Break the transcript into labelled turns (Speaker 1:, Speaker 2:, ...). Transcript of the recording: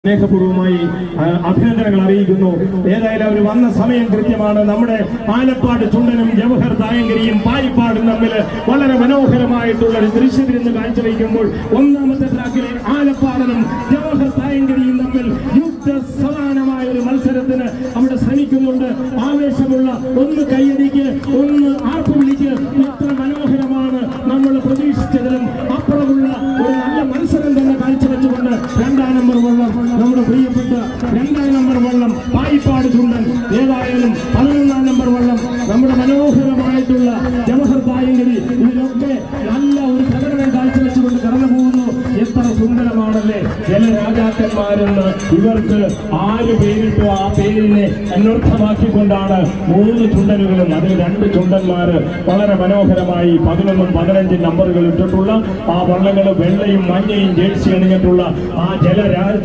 Speaker 1: സ്നേഹപൂർവ്വമായി അഭിനന്ദനങ്ങൾ അറിയിക്കുന്നു. ഏതായാലും അവർ വന്ന സമയം കൃത്യമാണ്. നമ്മുടെ ആലപ്പാട് ചുണ്ടനും ജവഹർ തായങ്കരിയും പായിപ്പാടും തമ്മിൽ വളരെ മനോഹരമായിട്ടുള്ള ഒരു ദൃശ്യവിരുന്ന് കാഴ്ചവെക്കുമ്പോൾ ഒന്നാമത്തെ ട്രാക്കിലെ ആലപ്പാടനും ജവഹർ തായങ്കരിയും തമ്മിൽ യുദ്ധ സമാനമായ ഒരു മത്സരത്തിന് അവിടെ ശ്രമിക്കുന്നുണ്ട്. ആവേശമുള്ള ഒന്ന് കയ്യടിക്ക്, ഒന്ന് ആർപ്പുവിളിക്ക്. ഇത്ര മനോഹരമാണ് നമ്മൾ പ്രതീക്ഷിച്ചതിലും അപ്പുറമുള്ള ഒരു നല്ല മത്സരം തന്നെ കാഴ്ചവെച്ചുകൊണ്ട് രണ്ടാം നമ്പർ വള്ളം, നമ്മുടെ പ്രിയപ്പെട്ട രണ്ടാം നമ്പർ വള്ളം പായിപ്പാട് ചുണ്ടൻ, ഏതായാലും 11ാം നമ്പർ വള്ളം നമ്മുടെ മനോഹരമായിട്ടുള്ള ജവഹർ തായങ്കരി. ഇതിലൊക്കെ നല്ല ഒരു പ്രകടനം കാഴ്ചവെച്ചുകൊണ്ട് കടന്നു പോകുന്നു. എത്ര സുന്ദരമാണല്ലേ! ജലരാജാക്കന്മാരെന്ന് ഇവർക്ക് ആര് പേരിട്ടു, ആ പേരിനെ അന്വർത്ഥമാക്കിക്കൊണ്ടാണ് 3 ചുണ്ടനുകളും അതിൽ 2 ചുണ്ടന്മാര് വളരെ മനോഹരമായി 11ഉം 15ഉം നമ്പറുകൾ ഇട്ടിട്ടുള്ള ആ വള്ളങ്ങൾ വെള്ളയും മഞ്ഞയും ജേഴ്സി അണിഞ്ഞിട്ടുള്ള ആ ജലരാജ